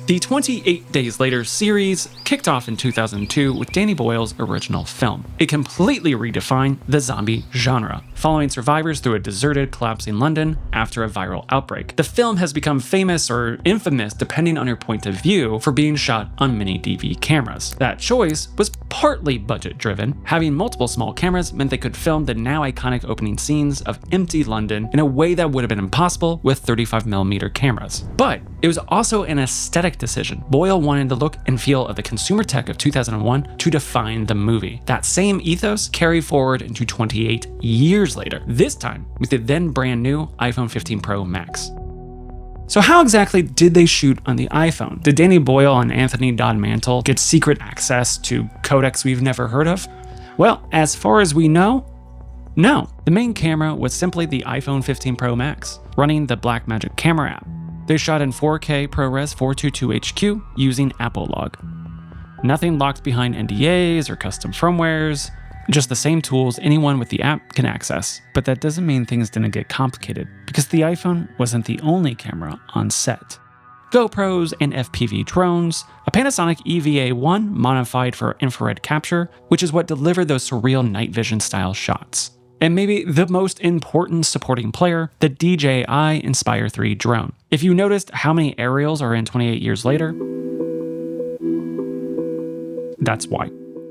The 28 Days Later series kicked off in 2002 with Danny Boyle's original film. It completely redefined the zombie genre, following survivors through a deserted, collapsing London after a viral outbreak. The film has become famous or infamous depending on your point of view for being shot on mini DV cameras. That choice was partly budget-driven. Having multiple small cameras meant they could film the now iconic opening scenes of empty London in a way that would have been impossible with 35mm cameras. But it was also an aesthetic decision. Boyle wanted the look and feel of the consumer tech of 2001 to define the movie. That same ethos carried forward into 28 years later, this time with the then brand new iPhone 15 Pro Max. So how exactly did they shoot on the iPhone? Did Danny Boyle and Anthony Mantle get secret access to codecs we've never heard of? Well, as far as we know, no. The main camera was simply the iPhone 15 Pro Max, running the Blackmagic camera app. They shot in 4K ProRes 422HQ using Apple Log. Nothing locked behind NDAs or custom firmwares, just the same tools anyone with the app can access. But that doesn't mean things didn't get complicated, because the iPhone wasn't the only camera on set. GoPros and FPV drones, a Panasonic EVA-1 modified for infrared capture, which is what delivered those surreal night vision style shots. And maybe the most important supporting player, the DJI Inspire 3 drone. If you noticed how many aerials are in 28 years later, that's why.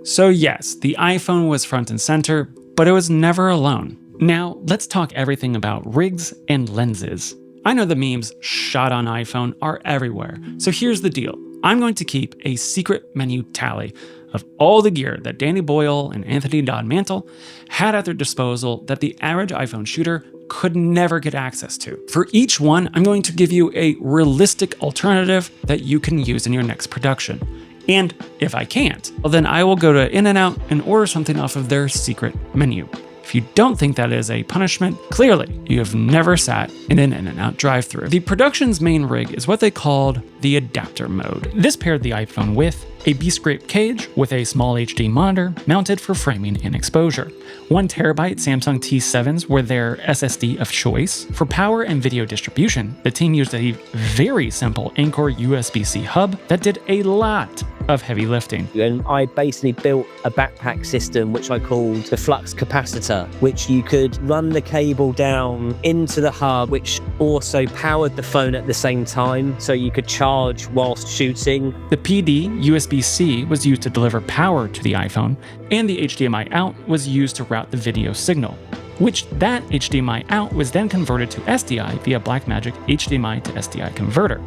So yes, the iPhone was front and center, but it was never alone. Now, let's talk everything about rigs and lenses. I know the memes shot on iPhone are everywhere, so here's the deal. I'm going to keep a secret menu tally of all the gear that Danny Boyle and Anthony Mantle had at their disposal that the average iPhone shooter could never get access to. For each one, I'm going to give you a realistic alternative that you can use in your next production. And if I can't, well then I will go to In-N-Out and order something off of their secret menu. If you don't think that is a punishment, clearly you have never sat in an In-N-Out drive-thru. The production's main rig is what they called the adapter mode. This paired the iPhone with a B-scrape cage with a small HD monitor mounted for framing and exposure. 1TB Samsung T7s were their SSD of choice. For power and video distribution, the team used a very simple Anchor USB-C hub that did a lot of heavy lifting. And I basically built a backpack system which I called the flux capacitor, which you could run the cable down into the hub, which also powered the phone at the same time, so you could charge whilst shooting. The PD USB-C was used to deliver power to the iPhone, and the HDMI out was used to route the video signal, which that HDMI out was then converted to SDI via Blackmagic HDMI to SDI converter.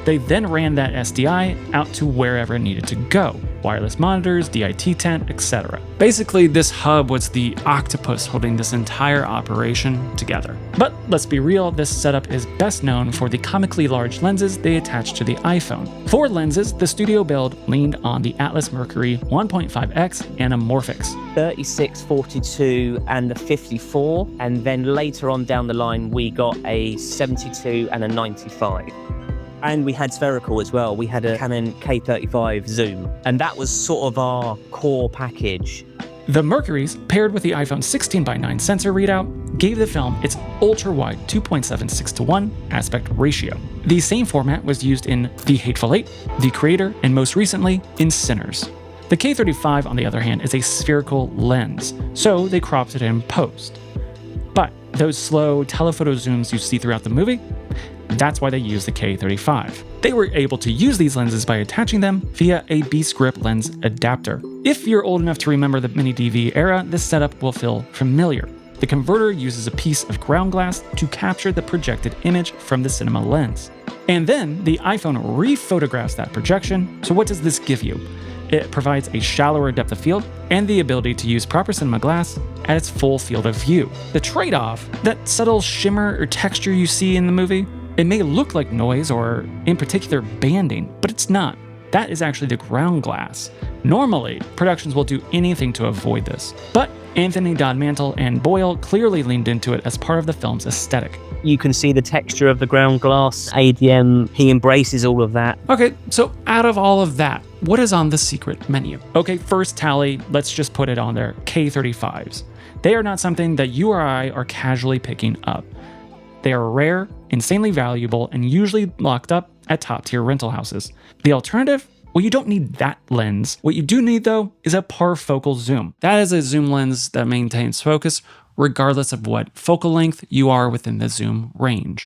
They then ran that SDI out to wherever it needed to go, wireless monitors, DIT tent, etc. Basically, this hub was the octopus holding this entire operation together. But let's be real, this setup is best known for the comically large lenses they attached to the iPhone. For lenses, the studio build leaned on the Atlas Mercury 1.5x anamorphics. 36, 42 and the 54, and then later on down the line we got a 72 and a 95. And we had spherical as well. We had a Canon K35 zoom, and that was sort of our core package. The Mercuries, paired with the iPhone 16:9 sensor readout, gave the film its ultra-wide 2.76:1 aspect ratio. The same format was used in The Hateful Eight, The Creator, and most recently in Sinners. The K35, on the other hand, is a spherical lens, so they cropped it in post. But those slow telephoto zooms you see throughout the movie, that's why they used the K35. They were able to use these lenses by attaching them via a B-script lens adapter. If you're old enough to remember the mini DV era, this setup will feel familiar. The converter uses a piece of ground glass to capture the projected image from the cinema lens. And then the iPhone rephotographs that projection. So what does this give you? It provides a shallower depth of field and the ability to use proper cinema glass at its full field of view. The trade-off, that subtle shimmer or texture you see in the movie, it may look like noise or, in particular, banding, but it's not. That is actually the ground glass. Normally, productions will do anything to avoid this, but Anthony Mantle and Boyle clearly leaned into it as part of the film's aesthetic. You can see the texture of the ground glass, ADM, he embraces all of that. Okay, so out of all of that, what is on the secret menu? Okay, first tally, let's just put it on there, K35s. They are not something that you or I are casually picking up. They are rare, insanely valuable, and usually locked up at top-tier rental houses. The alternative? Well, you don't need that lens. What you do need, though, is a parfocal zoom. That is a zoom lens that maintains focus regardless of what focal length you are within the zoom range.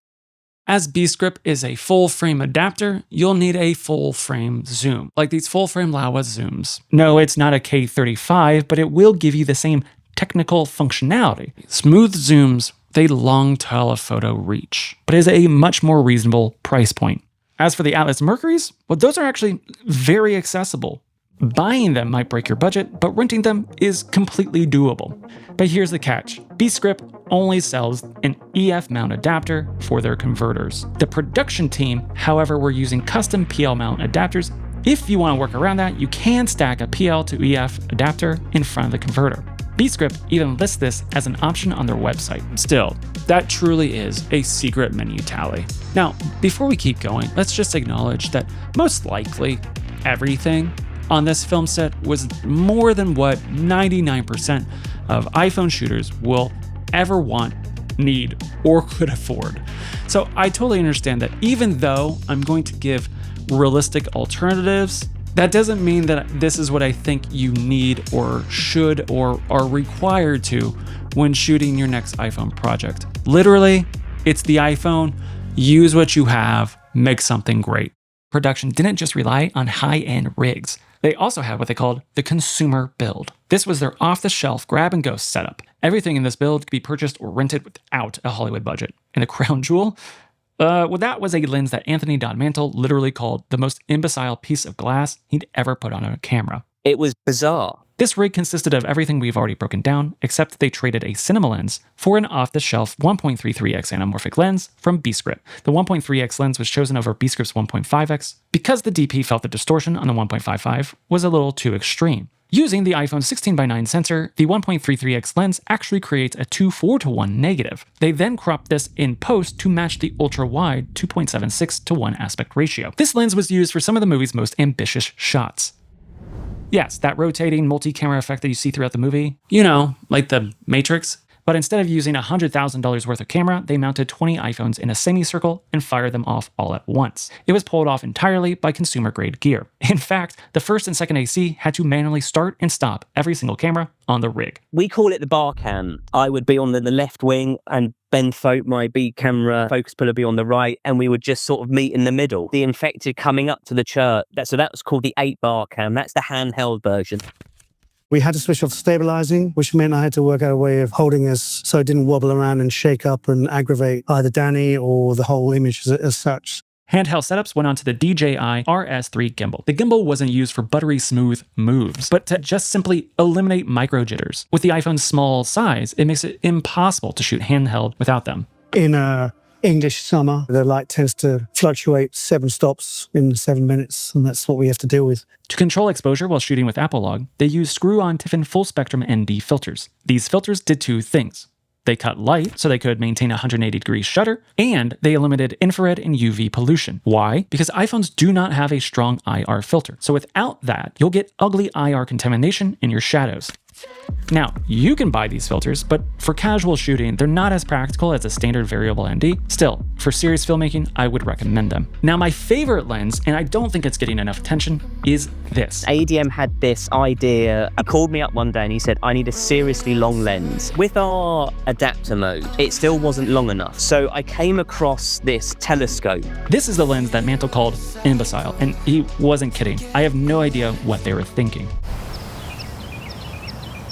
As B-Script is a full-frame adapter, you'll need a full-frame zoom, like these full-frame Laowa zooms. No, it's not a K35, but it will give you the same technical functionality. Smooth zooms, they long telephoto reach, but is a much more reasonable price point. As for the Atlas Mercuries, well, those are actually very accessible. Buying them might break your budget, but renting them is completely doable. But here's the catch. B-Script only sells an EF mount adapter for their converters. The production team, however, were using custom PL mount adapters. If you want to work around that, you can stack a PL to EF adapter in front of the converter. B-Script even lists this as an option on their website. Still, that truly is a secret menu tally. Now, before we keep going, let's just acknowledge that most likely everything on this film set was more than what 99% of iPhone shooters will ever want, need, or could afford. So I totally understand that even though I'm going to give realistic alternatives, that doesn't mean that this is what I think you need or should or are required to when shooting your next iPhone project. Literally, it's the iPhone. Use what you have, make something great. Production didn't just rely on high-end rigs. They also had what they called the consumer build. This was their off-the-shelf grab-and-go setup. Everything in this build could be purchased or rented without a Hollywood budget. And the crown jewel? Well, that was a lens that Anthony Don Mantle literally called the most imbecile piece of glass he'd ever put on a camera. It was bizarre. This rig consisted of everything we've already broken down, except they traded a cinema lens for an off-the-shelf 1.33x anamorphic lens from B-Script. The 1.3x lens was chosen over B-Script's 1.5x because the DP felt the distortion on the 1.55 was a little too extreme. Using the iPhone 16:9 sensor, the 1.33x lens actually creates a 2:4:1 negative. They then cropped this in post to match the ultra-wide 2.76:1 aspect ratio. This lens was used for some of the movie's most ambitious shots. Yes, that rotating multi-camera effect that you see throughout the movie, you know, like the Matrix. But instead of using $100,000 worth of camera, they mounted 20 iPhones in a semicircle and fired them off all at once. It was pulled off entirely by consumer-grade gear. In fact, the first and second AC had to manually start and stop every single camera on the rig. We call it the bar cam. I would be on the left wing and Ben Folk, my B camera focus puller, be on the right, and we would just sort of meet in the middle. The infected coming up to the church. So that was called the 8-bar cam. That's the handheld version. We had to switch off stabilizing, which meant I had to work out a way of holding us so it didn't wobble around and shake up and aggravate either Danny or the whole image as such. Handheld setups went onto the DJI RS3 gimbal. The gimbal wasn't used for buttery smooth moves, but to just simply eliminate micro jitters. With the iPhone's small size, it makes it impossible to shoot handheld without them. In a English summer, the light tends to fluctuate 7 stops in 7 minutes, and that's what we have to deal with. To control exposure while shooting with Apple Log, they used screw-on Tiffin full spectrum ND filters. These filters did 2 things. They cut light so they could maintain a 180-degree shutter, and they eliminated infrared and UV pollution. Why? Because iPhones do not have a strong IR filter. So without that, you'll get ugly IR contamination in your shadows. Now, you can buy these filters, but for casual shooting, they're not as practical as a standard variable ND. Still, for serious filmmaking, I would recommend them. Now, my favorite lens, and I don't think it's getting enough attention, is this. ADM had this idea. He called me up one day and he said, I need a seriously long lens. With our adapter mode, it still wasn't long enough. So I came across this telescope. This is the lens that Mantle called imbecile, and he wasn't kidding. I have no idea what they were thinking.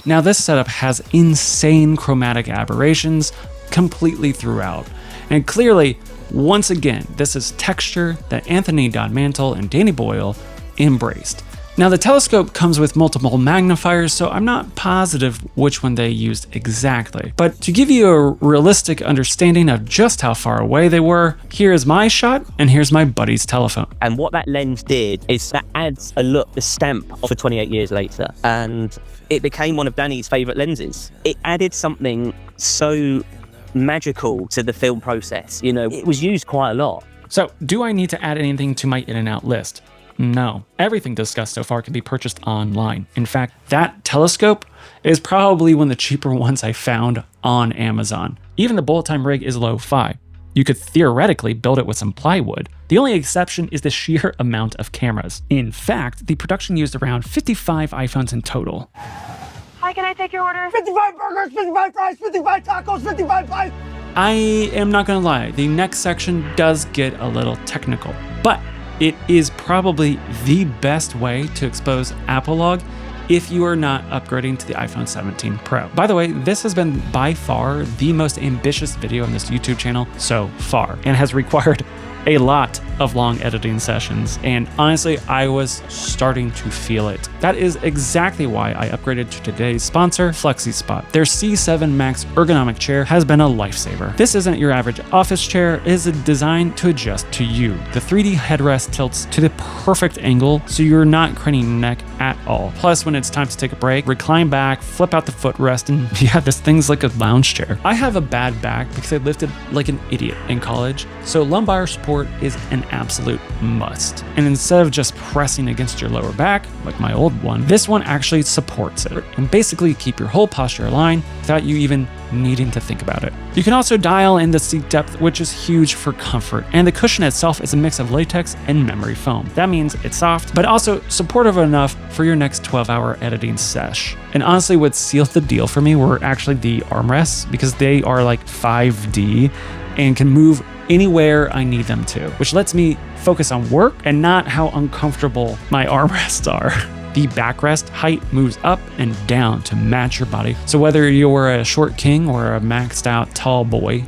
Now, this setup has insane chromatic aberrations completely throughout. And clearly, once again, this is texture that Anthony Don Mantle and Danny Boyle embraced. Now, the telescope comes with multiple magnifiers, so I'm not positive which one they used exactly. But to give you a realistic understanding of just how far away they were, here's my shot, and here's my buddy's telephone. And what that lens did is that adds a look, the stamp for 28 years later. And it became one of Danny's favorite lenses. It added something so magical to the film process. You know, it was used quite a lot. So, do I need to add anything to my in and out list? No. Everything discussed so far can be purchased online. In fact, that telescope is probably one of the cheaper ones I found on Amazon. Even the bullet time rig is low-fi. You could theoretically build it with some plywood. The only exception is the sheer amount of cameras. In fact, the production used around 55 iPhones in total. Hi, can I take your order? 55 burgers, 55 fries, 55 tacos, 55 pies. I am not gonna lie, the next section does get a little technical, but it is probably the best way to expose Apple Log if you are not upgrading to the iPhone 17 Pro. By the way, this has been by far the most ambitious video on this YouTube channel so far, and has required a lot of long editing sessions, and honestly, I was starting to feel it. That is exactly why I upgraded to today's sponsor, FlexiSpot. Their C7 Max ergonomic chair has been a lifesaver. This isn't your average office chair, it is designed to adjust to you. The 3D headrest tilts to the perfect angle, so you're not craning your neck at all. Plus, when it's time to take a break, recline back, flip out the footrest, and yeah, this thing's like a lounge chair. I have a bad back because I lifted like an idiot in college, so lumbar support is an absolute must. And instead of just pressing against your lower back, like my old one, this one actually supports it and basically keep your whole posture aligned without you even needing to think about it. You can also dial in the seat depth, which is huge for comfort, and the cushion itself is a mix of latex and memory foam. That means it's soft, but also supportive enough for your next 12-hour editing sesh. And honestly, what sealed the deal for me were actually the armrests, because they are like 5D and can move anywhere I need them to, which lets me focus on work and not how uncomfortable my armrests are. The backrest height moves up and down to match your body. So whether you're a short king or a maxed out tall boy,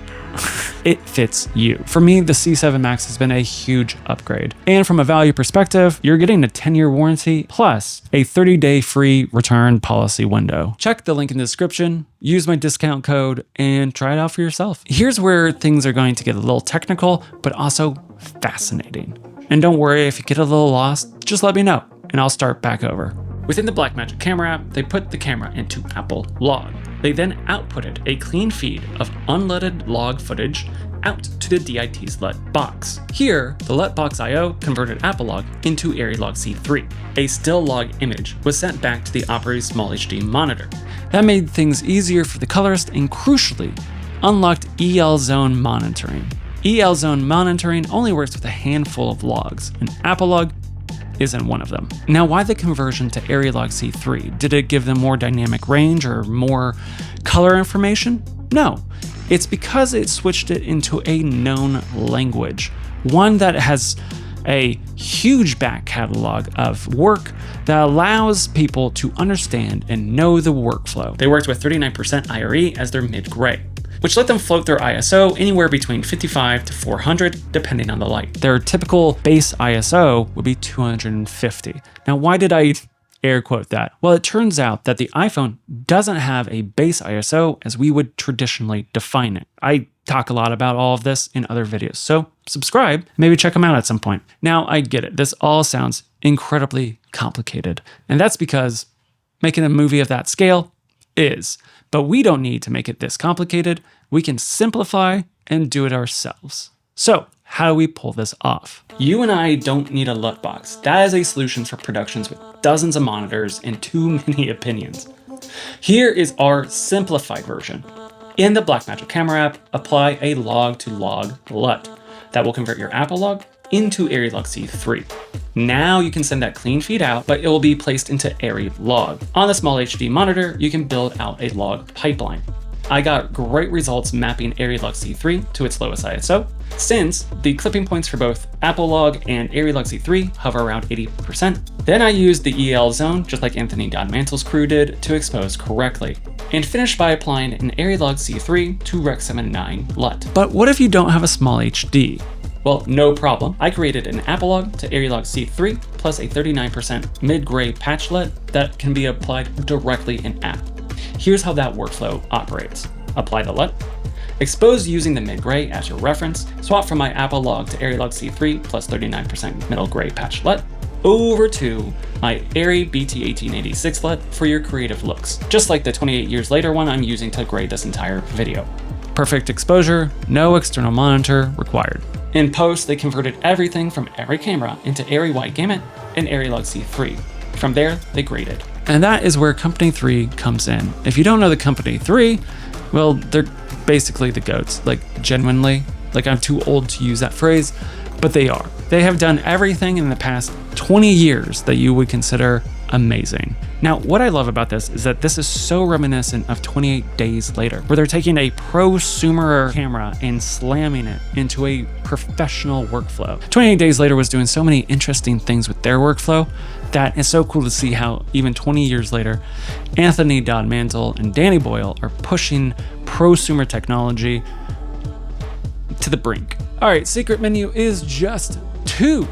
it fits you. For me, the C7 Max has been a huge upgrade. And from a value perspective, you're getting a 10-year warranty plus a 30-day free return policy window. Check the link in the description, use my discount code, and try it out for yourself. Here's where things are going to get a little technical, but also fascinating. And don't worry, if you get a little lost, just let me know, and I'll start back over. Within the Blackmagic camera app, they put the camera into Apple Log. They then outputted a clean feed of unleaded log footage out to the DIT's LUT box. Here, the LUT box I/O converted Apple Log into ARRILOG C3. A still log image was sent back to the operator's small HD monitor. That made things easier for the colorist and crucially, unlocked EL Zone monitoring. EL Zone monitoring only works with a handful of logs, and Apple Log isn't one of them. Now, why the conversion to ARRILOG C3? Did it give them more dynamic range or more color information? No, it's because it switched it into a known language, one that has a huge back catalog of work that allows people to understand and know the workflow. They worked with 39% IRE as their mid-gray, which let them float their ISO anywhere between 55 to 400, depending on the light. Their typical base ISO would be 250. Now, why did I air quote that? Well, it turns out that the iPhone doesn't have a base ISO as we would traditionally define it. I talk a lot about all of this in other videos, so subscribe, maybe check them out at some point. Now, I get it. This all sounds incredibly complicated, and that's because making a movie of that scale is. But we don't need to make it this complicated. We can simplify and do it ourselves. So how do we pull this off? You and I don't need a LUT box. That is a solution for productions with dozens of monitors and too many opinions. Here is our simplified version. In the Blackmagic camera app, apply a log-to-log LUT that will convert your Apple Log into ARRILOG C3. Now you can send that clean feed out, but it will be placed into ARRILOG. On the small HD monitor, you can build out a log pipeline. I got great results mapping ARRILOG C3 to its lowest ISO, since the clipping points for both Apple Log and ARRILOG C3 hover around 80%. Then I used the EL zone, just like Anthony Godmantle's crew did, to expose correctly, and finished by applying an ARRILOG C3 to Rec. 9 LUT. But what if you don't have a small HD? Well, no problem. I created an Apple Log to ARRILOG C3 plus a 39% mid-gray patch LUT that can be applied directly in app. Here's how that workflow operates. Apply the LUT, expose using the mid-gray as your reference, swap from my Apple Log to ARRILOG C3 plus 39% middle gray patch LUT over to my ARRI BT1886 LUT for your creative looks, just like the 28 years later one I'm using to grade this entire video. Perfect exposure, no external monitor required. In post, they converted everything from every camera into ARRI Wide Gamut and ARRILOG C3. From there, they graded. And that is where Company 3 comes in. If you don't know the Company 3, well, they're basically the GOATs, like genuinely like I'm too old to use that phrase, but they are. They have done everything in the past 20 years that you would consider amazing. Now, what I love about this is that this is so reminiscent of 28 Days Later, where they're taking a prosumer camera and slamming it into a professional workflow. 28 Days Later was doing so many interesting things with their workflow that it's so cool to see how even 20 years later, Anthony Dodd Mantle and Danny Boyle are pushing prosumer technology to the brink. All right, secret menu is just 2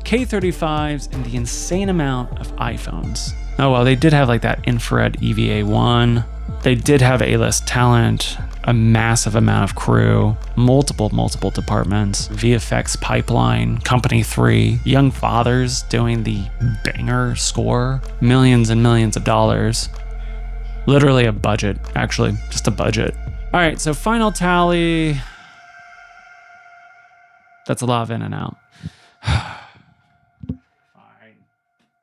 K35s and the insane amount of iPhones. Oh well, they did have like that infrared EVA 1. They did have A-list talent, a massive amount of crew, multiple departments, VFX pipeline, Company 3, young fathers doing the banger score, millions and millions of dollars. Literally a budget, actually, just a budget. All right, so final tally. That's a lot of in and out.